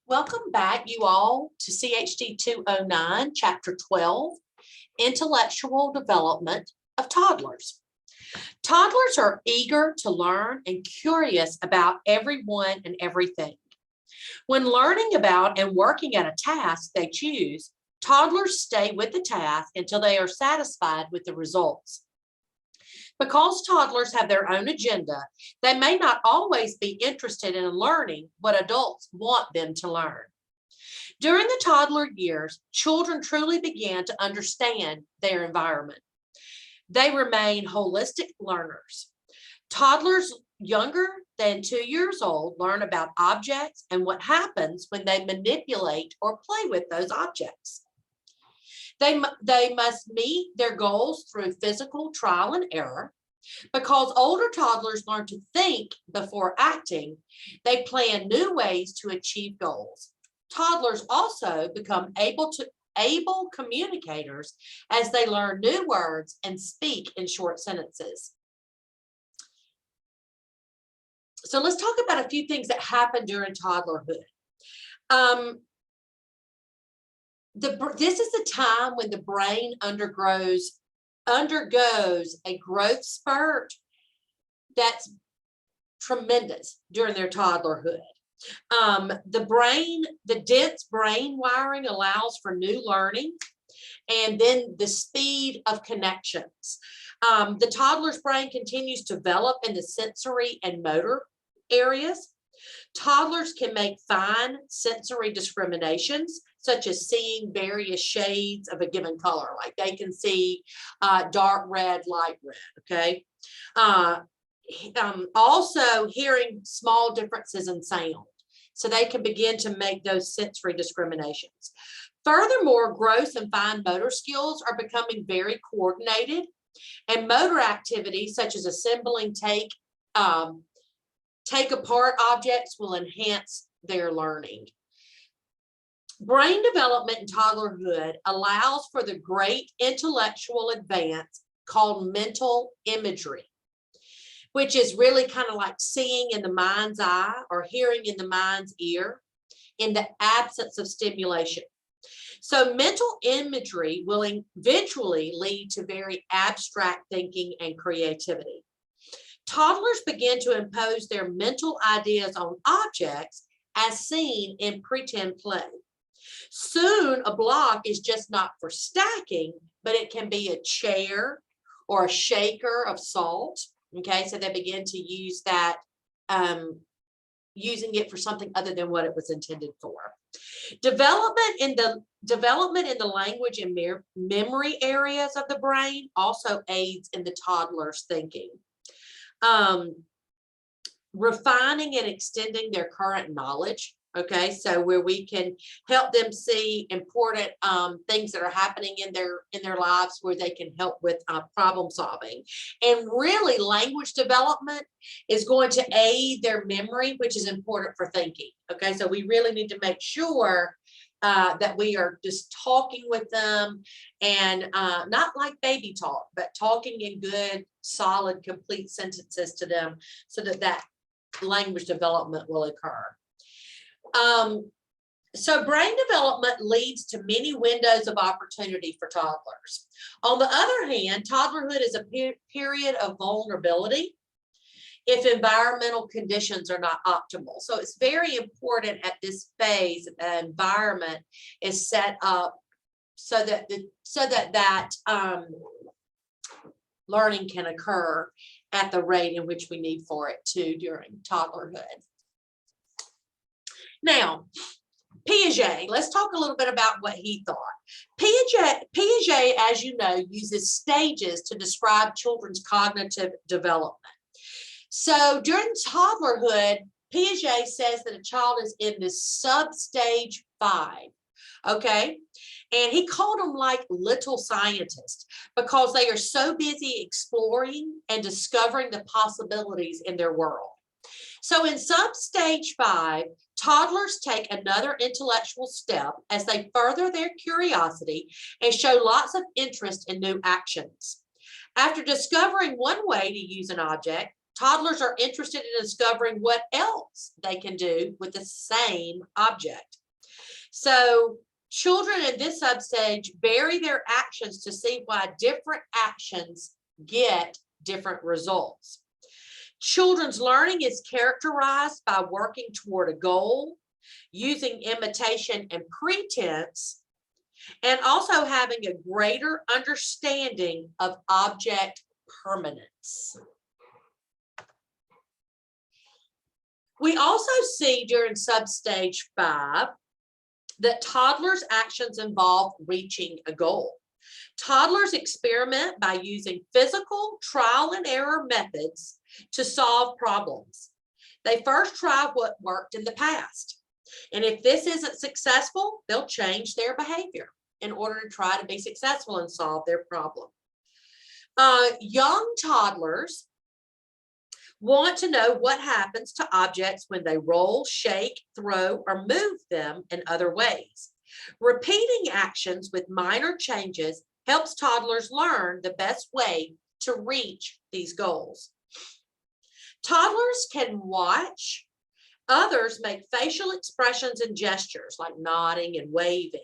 Welcome back, you all, to CHD 209, Chapter 12, Intellectual Development of Toddlers. Toddlers are eager to learn and curious about everyone and everything. When learning about and working at a task they choose, toddlers stay with the task until they are satisfied with the results. Because toddlers have their own agenda, they may not always be interested in learning what adults want them to learn. During the toddler years, children truly begin to understand their environment. They remain holistic learners. Toddlers younger than 2 years old learn about objects and what happens when they manipulate or play with those objects. They must meet their goals through physical trial and error. Because older toddlers learn to think before acting, they plan new ways to achieve goals. Toddlers also become able communicators as they learn new words and speak in short sentences. So let's talk about a few things that happen during toddlerhood. This is the time when the brain undergoes a growth spurt that's tremendous during their toddlerhood. The dense brain wiring allows for new learning, and then the speed of connections. The toddler's brain continues to develop in the sensory and motor areas. Toddlers can make fine sensory discriminations, such as seeing various shades of a given color, like they can see dark red, light red, okay? Also hearing small differences in sound, so they can begin to make those sensory discriminations. Furthermore, gross and fine motor skills are becoming very coordinated, and motor activities such as assembling, take apart objects will enhance their learning. Brain development in toddlerhood allows for the great intellectual advance called mental imagery, which is really kind of like seeing in the mind's eye or hearing in the mind's ear in the absence of stimulation. So mental imagery will eventually lead to very abstract thinking and creativity. Toddlers begin to impose their mental ideas on objects as seen in pretend play. Soon, a block is just not for stacking, but it can be a chair or a shaker of salt. Okay, so they begin to use that, using it for something other than what it was intended for. Development in the language and memory areas of the brain also aids in the toddler's thinking. Refining and extending their current knowledge. Okay, so where we can help them see important things that are happening in their lives, where they can help with problem solving. And really, language development is going to aid their memory, which is important for thinking. Okay, so we really need to make sure that we are just talking with them, and not like baby talk, but talking in good, solid, complete sentences to them, so that language development will occur. So brain development leads to many windows of opportunity for toddlers. On the other hand, toddlerhood is a period of vulnerability if environmental conditions are not optimal. So it's very important at this phase that the environment is set up so that learning can occur at the rate in which we need for it to during toddlerhood. Now, Piaget, let's talk a little bit about what he thought. Piaget, as you know, uses stages to describe children's cognitive development. So during toddlerhood, Piaget says that a child is in this sub-stage 5, okay? And he called them like little scientists because they are so busy exploring and discovering the possibilities in their world. So in sub-stage 5, toddlers take another intellectual step as they further their curiosity and show lots of interest in new actions. After discovering one way to use an object, Toddlers are interested in discovering what else they can do with the same object. So children in this substage vary their actions to see why different actions get different results. Children's learning is characterized by working toward a goal, using imitation and pretense, and also having a greater understanding of object permanence. We also see during substage 5 that toddlers' actions involve reaching a goal. Toddlers experiment by using physical trial and error methods to solve problems. They first try what worked in the past. And if this isn't successful, they'll change their behavior in order to try to be successful and solve their problem. Young toddlers want to know what happens to objects when they roll, shake, throw, or move them in other ways. Repeating actions with minor changes helps toddlers learn the best way to reach these goals. Toddlers can watch others make facial expressions and gestures like nodding and waving,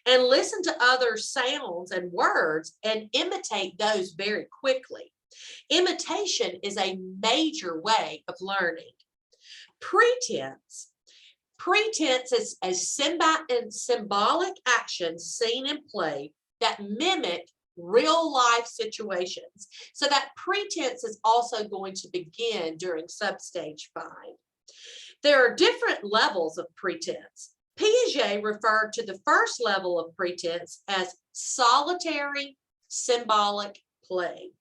and listen to others' sounds and words and imitate those very quickly. Imitation is a major way of learning. Pretense is a symbolic actions seen in play that mimic real life situations. So that pretense is also going to begin during substage 5. There are different levels of pretense. Piaget referred to the first level of pretense as solitary symbolic play.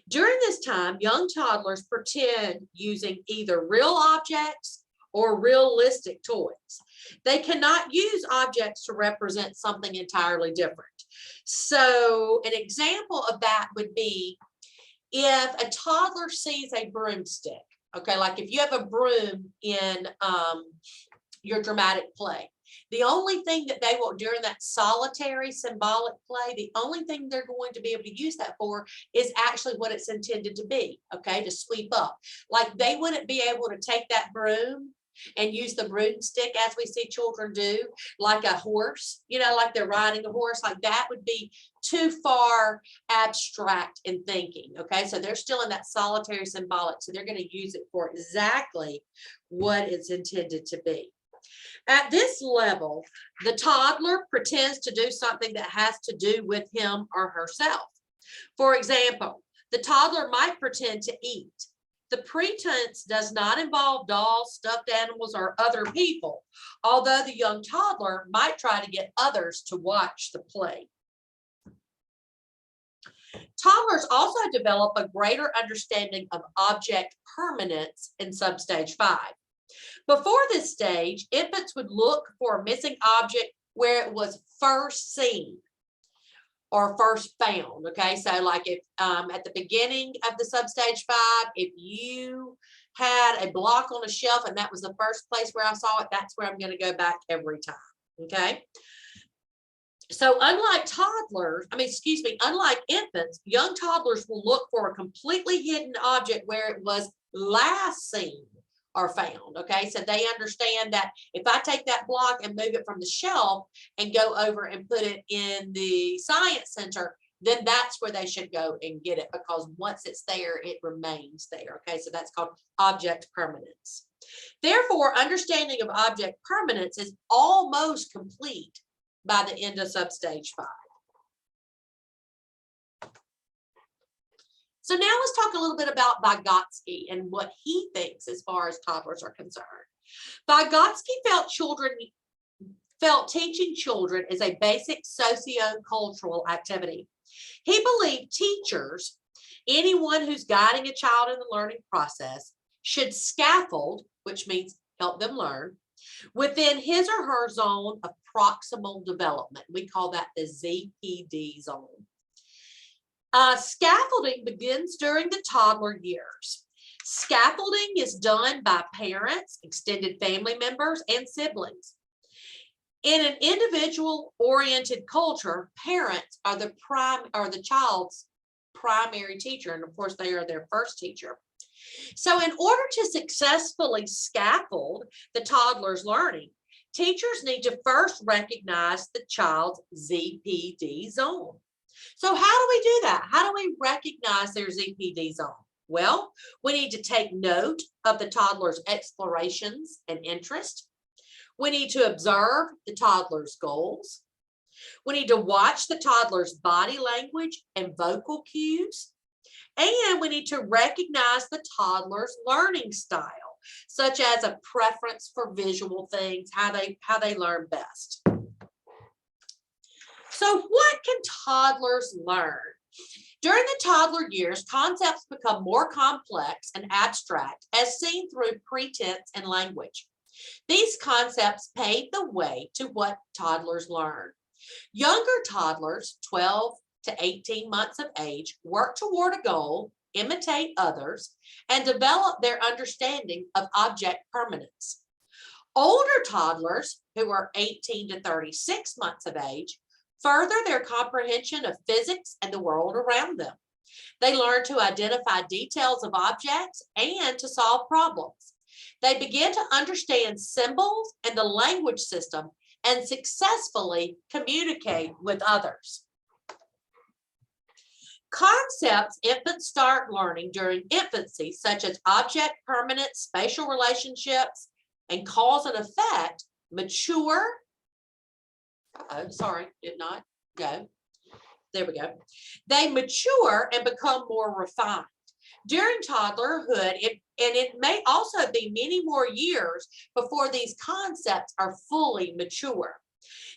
During this time, young toddlers pretend using either real objects or realistic toys. They cannot use objects to represent something entirely different. So an example of that would be if a toddler sees a broomstick, okay, like if you have a broom in your dramatic play, the only thing that they will, during that solitary symbolic play, the only thing they're going to be able to use that for is actually what it's intended to be, okay, to sweep up. Like they wouldn't be able to take that broom and use the broomstick as we see children do, like a horse, you know, like they're riding a horse, like that would be too far abstract in thinking, okay? So they're still in that solitary symbolic, so they're going to use it for exactly what it's intended to be. At this level, the toddler pretends to do something that has to do with him or herself. For example, the toddler might pretend to eat. The pretense does not involve dolls, stuffed animals, or other people, although the young toddler might try to get others to watch the play. Toddlers also develop a greater understanding of object permanence in substage 5. Before this stage, infants would look for a missing object where it was first seen or first found, okay? So like if at the beginning of the substage 5, if you had a block on a shelf and that was the first place where I saw it, that's where I'm going to go back every time, okay? So unlike unlike infants, young toddlers will look for a completely hidden object where it was last seen or found, okay? So they understand that if I take that block and move it from the shelf and go over and put it in the science center, then that's where they should go and get it, because once it's there, it remains there, okay? So that's called object permanence. Therefore, understanding of object permanence is almost complete by the end of substage 5. So now let's talk a little bit about Vygotsky and what he thinks as far as toddlers are concerned. Vygotsky felt teaching children is a basic socio-cultural activity. He believed teachers, anyone who's guiding a child in the learning process, should scaffold, which means help them learn, within his or her zone of proximal development. We call that the ZPD zone. Scaffolding begins during the toddler years. Scaffolding is done by parents, extended family members, and siblings. In an individual-oriented culture, parents are the child's primary teacher, and of course, they are their first teacher. So in order to successfully scaffold the toddler's learning, teachers need to first recognize the child's ZPD zone. So how do we do that? How do we recognize their ZPD zone? Well, we need to take note of the toddler's explorations and interest. We need to observe the toddler's goals. We need to watch the toddler's body language and vocal cues. And we need to recognize the toddler's learning style, such as a preference for visual things, how they learn best. So what can toddlers learn? During the toddler years, concepts become more complex and abstract as seen through pretense and language. These concepts pave the way to what toddlers learn. Younger toddlers, 12 to 18 months of age, work toward a goal, imitate others, and develop their understanding of object permanence. Older toddlers, who are 18 to 36 months of age, further their comprehension of physics and the world around them. They learn to identify details of objects and to solve problems. They begin to understand symbols and the language system and successfully communicate with others. Concepts infants start learning during infancy, such as object permanence, spatial relationships, and cause and effect, mature. Sorry, did not go. There we go. They mature and become more refined. During toddlerhood, it may also be many more years before these concepts are fully mature.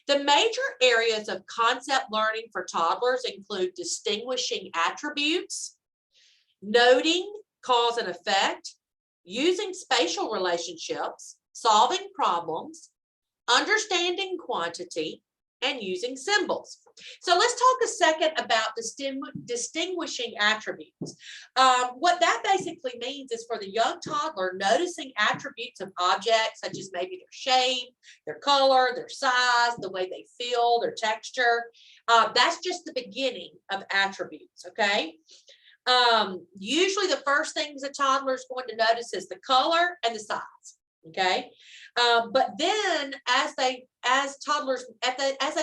The major areas of concept learning for toddlers include distinguishing attributes, noting cause and effect, using spatial relationships, solving problems, understanding quantity, and using symbols. So let's talk a second about distinguishing attributes. What that basically means is for the young toddler, noticing attributes of objects such as maybe their shape, their color, their size, the way they feel, their texture. That's just the beginning of attributes, okay? Usually the first things a toddler is going to notice is the color and the size, okay? But then as they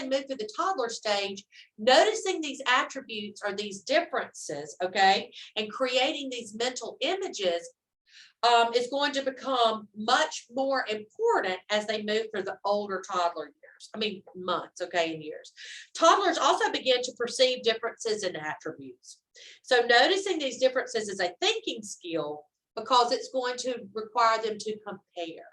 move through the toddler stage, noticing these attributes or these differences, okay, and creating these mental images is going to become much more important as they move through the older toddler years. Months, okay, and years. Toddlers also begin to perceive differences in attributes. So noticing these differences is a thinking skill because it's going to require them to compare.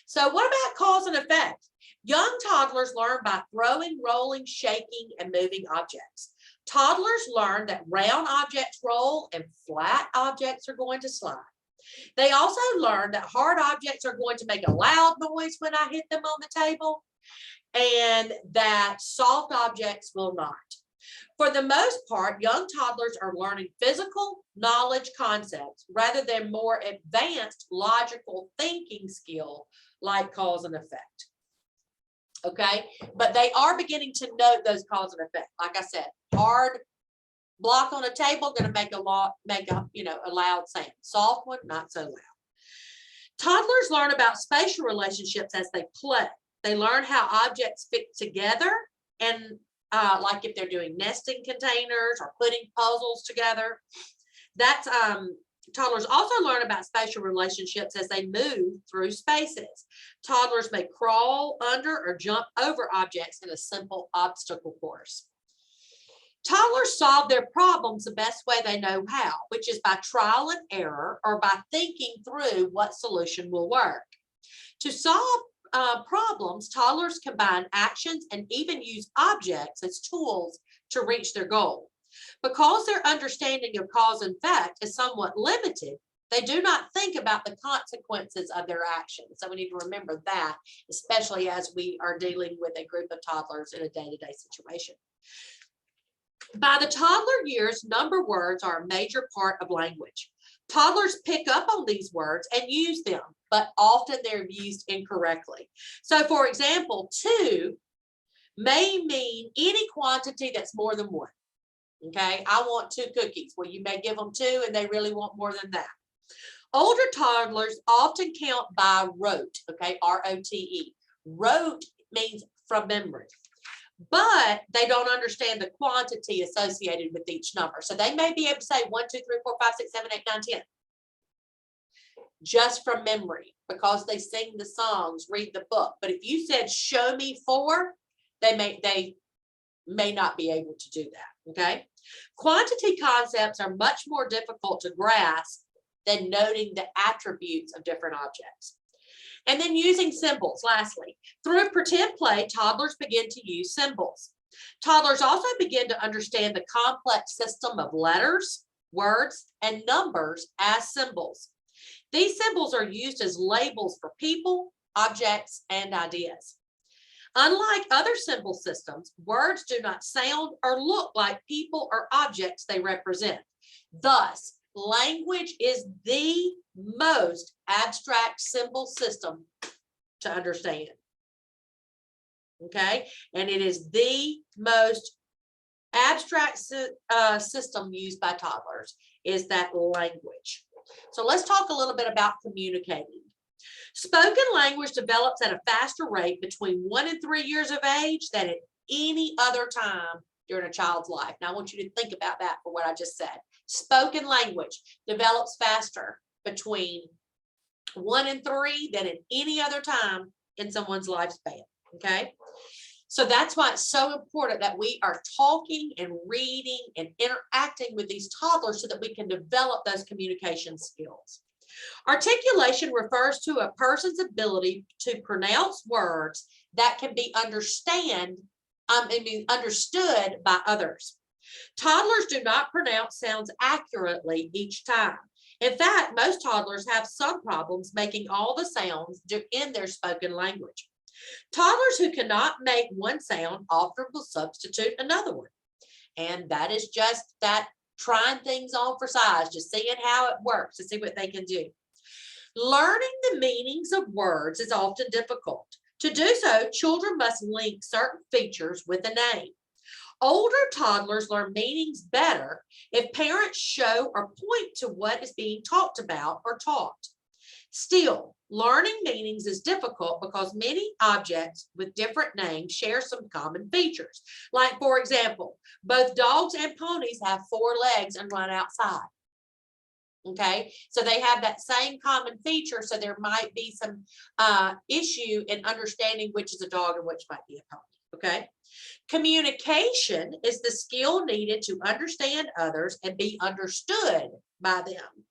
So what about cause and effect? Young toddlers learn by throwing, rolling, shaking, and moving objects. Toddlers learn that round objects roll and flat objects are going to slide. They also learn that hard objects are going to make a loud noise when I hit them on the table, and that soft objects will not. For the most part, young toddlers are learning physical knowledge concepts rather than more advanced logical thinking skill like cause and effect. Okay, but they are beginning to note those cause and effect. Like I said, hard block on a table going to make a loud sound. Soft one, not so loud. Toddlers learn about spatial relationships as they play. They learn how objects fit together, and like if they're doing nesting containers or putting puzzles together. That's toddlers also learn about spatial relationships as they move through spaces. Toddlers may crawl under or jump over objects in a simple obstacle course. Toddlers solve their problems the best way they know how, which is by trial and error or by thinking through what solution will work. To solve problems, toddlers combine actions and even use objects as tools to reach their goal. Because their understanding of cause and effect is somewhat limited, they do not think about the consequences of their actions. So we need to remember that, especially as we are dealing with a group of toddlers in a day-to-day situation. By the toddler years, number words are a major part of language. Toddlers pick up on these words and use them, but often they're used incorrectly. So for example, 2 may mean any quantity that's more than 1. Okay, I want 2 cookies. Well, you may give them 2 and they really want more than that. Older toddlers often count by rote, okay, R-O-T-E. Rote means from memory, but they don't understand the quantity associated with each number. So they may be able to say 1, 2, 3, 4, 5, 6, 7, 8, 9, 10. Just from memory, because they sing the songs, read the book. But if you said, show me 4, they may not be able to do that, okay? Quantity concepts are much more difficult to grasp than noting the attributes of different objects. And then using symbols, lastly. Through pretend play, toddlers begin to use symbols. Toddlers also begin to understand the complex system of letters, words, and numbers as symbols. These symbols are used as labels for people, objects, and ideas. Unlike other symbol systems, words do not sound or look like people or objects they represent. Thus, language is the most abstract symbol system to understand. Okay, and it is the most abstract system used by toddlers is that language. So let's talk a little bit about communicating. Spoken language develops at a faster rate between 1 and 3 years of age than at any other time during a child's life. Now, I want you to think about that for what I just said. Spoken language develops faster between 1 and 3 than at any other time in someone's lifespan, okay? So that's why it's so important that we are talking and reading and interacting with these toddlers so that we can develop those communication skills. Articulation refers to a person's ability to pronounce words that can be understood by others. Toddlers do not pronounce sounds accurately each time. In fact, most toddlers have some problems making all the sounds in their spoken language. Toddlers who cannot make one sound often will substitute another one. And that is just that trying things on for size, just seeing how it works to see what they can do. Learning the meanings of words is often difficult. To do so, children must link certain features with a name. Older toddlers learn meanings better if parents show or point to what is being talked about or taught. Still, learning meanings is difficult because many objects with different names share some common features. Like, for example, both dogs and ponies have 4 legs and run outside. Okay, so they have that same common feature, so there might be some issue in understanding which is a dog and which might be a pony. Okay, communication is the skill needed to understand others and be understood by them.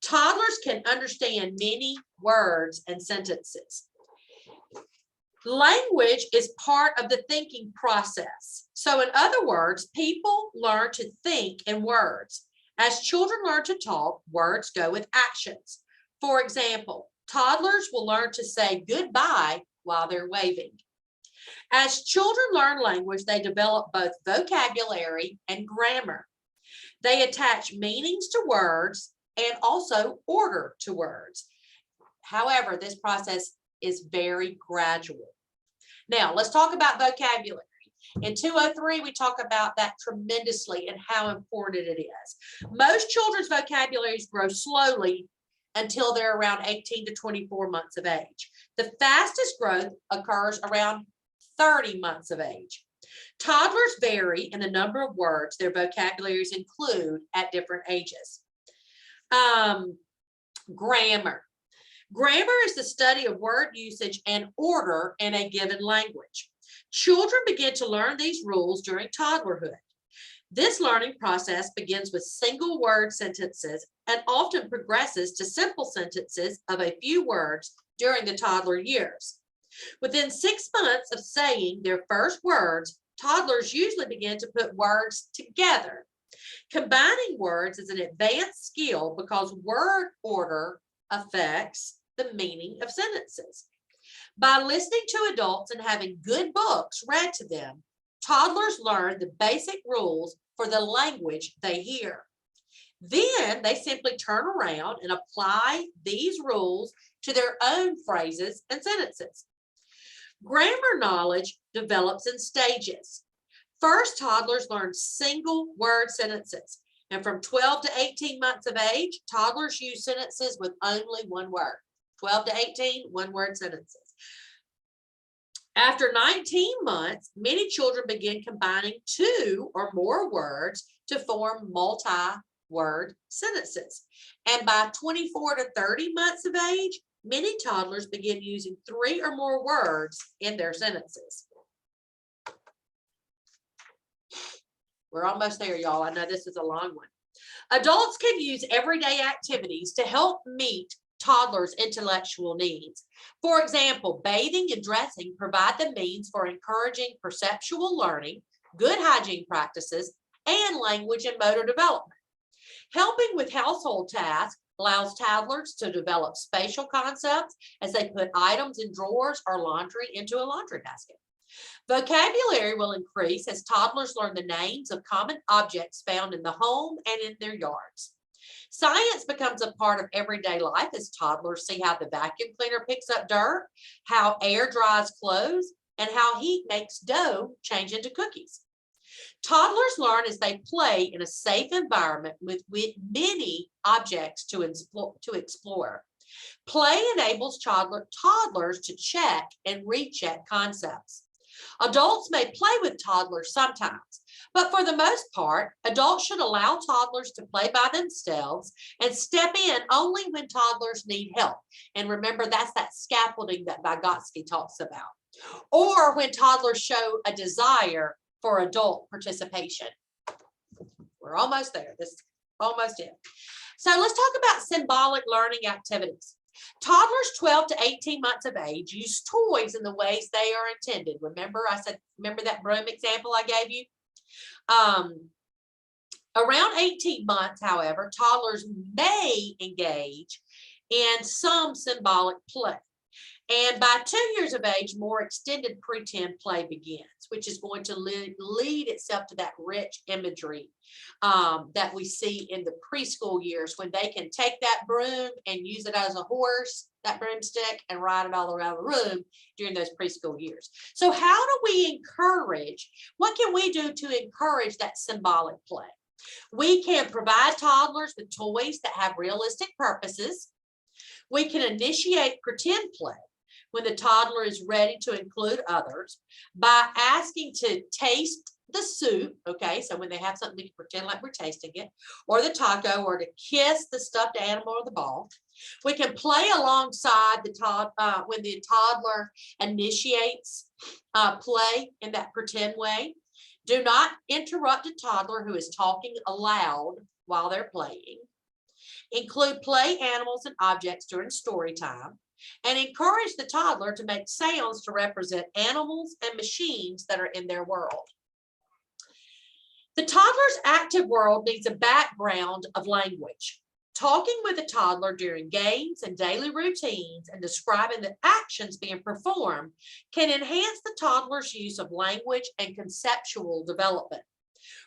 Toddlers can understand many words and sentences. Language is part of the thinking process. So in other words, people learn to think in words. As children learn to talk, words go with actions. For example, toddlers will learn to say goodbye while they're waving. As children learn language, they develop both vocabulary and grammar. They attach meanings to words and also order to words. However, this process is very gradual. Now, let's talk about vocabulary. In 203, we talk about that tremendously and how important it is. Most children's vocabularies grow slowly until they're around 18 to 24 months of age. The fastest growth occurs around 30 months of age. Toddlers vary in the number of words their vocabularies include at different ages. Grammar. Grammar is the study of word usage and order in a given language. Children begin to learn these rules during toddlerhood. This learning process begins with single word sentences and often progresses to simple sentences of a few words during the toddler years. Within 6 months of saying their first words, toddlers usually begin to put words together. Combining words is an advanced skill because word order affects the meaning of sentences. By listening to adults and having good books read to them, toddlers learn the basic rules for the language they hear. Then they simply turn around and apply these rules to their own phrases and sentences. Grammar knowledge develops in stages. First, toddlers learn single word sentences. And from 12 to 18 months of age, toddlers use sentences with only one word. 12 to 18, one-word sentences. After 19 months, many children begin combining 2 or more words to form multi-word sentences. And by 24 to 30 months of age, many toddlers begin using 3 or more words in their sentences. We're almost there, y'all. I know this is a long one. Adults can use everyday activities to help meet toddlers' intellectual needs. For example, bathing and dressing provide the means for encouraging perceptual learning, good hygiene practices, and language and motor development. Helping with household tasks allows toddlers to develop spatial concepts as they put items in drawers or laundry into a laundry basket. Vocabulary will increase as toddlers learn the names of common objects found in the home and in their yards. Science becomes a part of everyday life as toddlers see how the vacuum cleaner picks up dirt, how air dries clothes, and how heat makes dough change into cookies. Toddlers learn as they play in a safe environment with many objects to explore. Play enables toddlers to check and recheck concepts. Adults may play with toddlers sometimes, but for the most part, adults should allow toddlers to play by themselves and step in only when toddlers need help. And remember, that's that scaffolding that Vygotsky talks about. Or when toddlers show a desire for adult participation. We're almost there. This is almost it. So let's talk about symbolic learning activities. Toddlers 12 to 18 months of age use toys in the ways they are intended. Remember that broom example I gave you? Around 18 months, however, toddlers may engage in some symbolic play. And by 2 years of age, more extended pretend play begins, which is going to lead itself to that rich imagery that we see in the preschool years when they can take that broom and use it as a horse, that broomstick, and ride it all around the room during those preschool years. So how do we what can we do to encourage that symbolic play? We can provide toddlers with toys that have realistic purposes. We can initiate pretend play when the toddler is ready to include others by asking to taste the soup, okay, so when they have something, we can pretend like we're tasting it, or the taco, or to kiss the stuffed animal or the ball. We can play alongside when the toddler initiates play in that pretend way. Do not interrupt a toddler who is talking aloud while they're playing. Include play animals and objects during story time, and encourage the toddler to make sounds to represent animals and machines that are in their world. The toddler's active world needs a background of language. Talking with a toddler during games and daily routines and describing the actions being performed can enhance the toddler's use of language and conceptual development.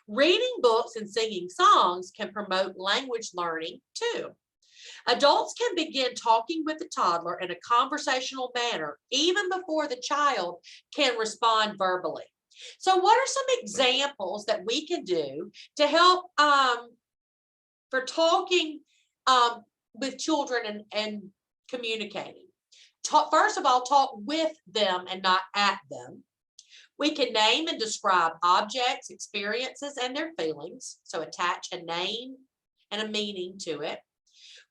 Reading books and singing songs can promote language learning too. Adults can begin talking with the toddler in a conversational manner even before the child can respond verbally. So what are some examples that we can do to help for talking with children and communicating? First of all, talk with them and not at them. We can name and describe objects, experiences, and their feelings. So attach a name and a meaning to it.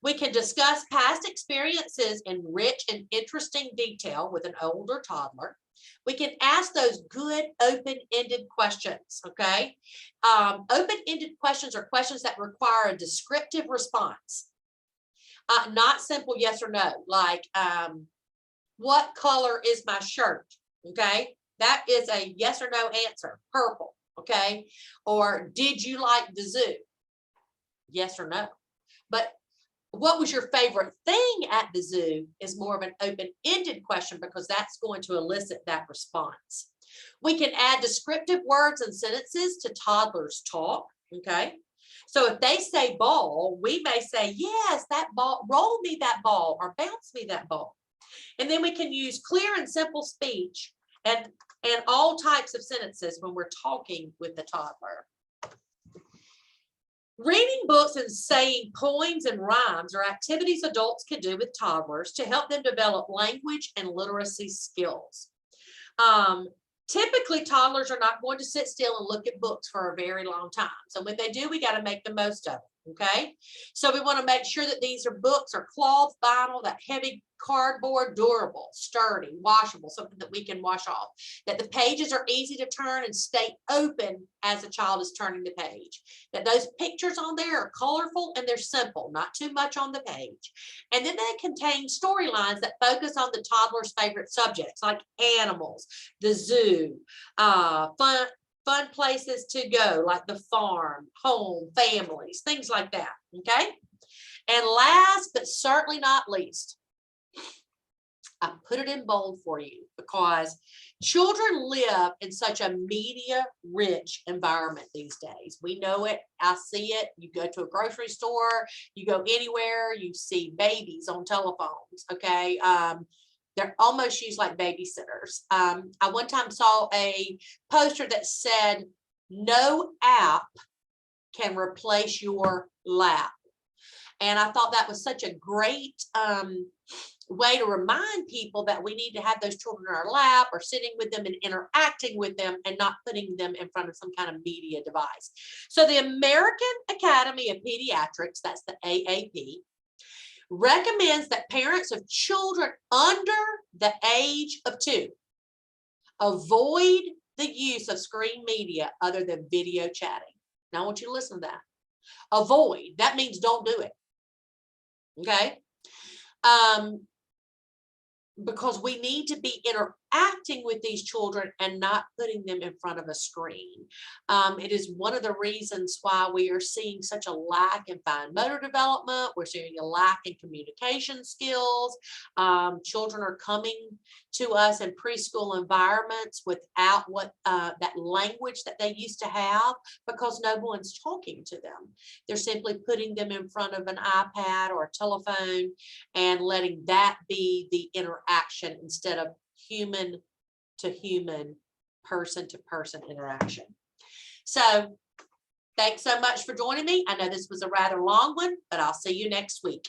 We can discuss past experiences in rich and interesting detail with an older toddler. We can ask those good open-ended questions, okay? Open-ended questions are questions that require a descriptive response, not simple yes or no, like what color is my shirt, okay? That is a yes or no answer, purple, okay? Or did you like the zoo? Yes or no. But what was your favorite thing at the zoo is more of an open-ended question because that's going to elicit that response. We can add descriptive words and sentences to toddlers' talk, okay? So if they say ball, we may say, yes, that ball, roll me that ball or bounce me that ball. And then we can use clear and simple speech and all types of sentences when we're talking with the toddler. Reading books and saying poems and rhymes are activities adults can do with toddlers to help them develop language and literacy skills. Typically, toddlers are not going to sit still and look at books for a very long time. So when they do, we got to make the most of it. Okay. So we want to make sure that these books are cloth, vinyl, that heavy cardboard, durable, sturdy, washable, something that we can wash off, that the pages are easy to turn and stay open as a child is turning the page, that those pictures on there are colorful and they're simple, not too much on the page. And then they contain storylines that focus on the toddler's favorite subjects like animals, the zoo, fun places to go like the farm, home, families, things like that. Okay. And last but certainly not least, I put it in bold for you because children live in such a media rich environment these days. We know it. I see it. You go to a grocery store, you go anywhere, you see babies on telephones. Okay. They're almost used like babysitters. I one time saw a poster that said, no app can replace your lap. And I thought that was such a great way to remind people that we need to have those children in our lap or sitting with them and interacting with them and not putting them in front of some kind of media device. So the American Academy of Pediatrics, that's the AAP, recommends that parents of children under the age of 2 avoid the use of screen media other than video chatting. Now I want you to listen to that. Avoid, that means don't do it. Okay. Because we need to be interacting with these children and not putting them in front of a screen. It is one of the reasons why we are seeing such a lack in fine motor development. We're seeing a lack in communication skills. Children are coming to us in preschool environments without that language that they used to have because no one's talking to them. They're simply putting them in front of an iPad or a telephone and letting that be the interaction instead of human to human, person to person interaction. So thanks so much for joining me. I know this was a rather long one, but I'll see you next week.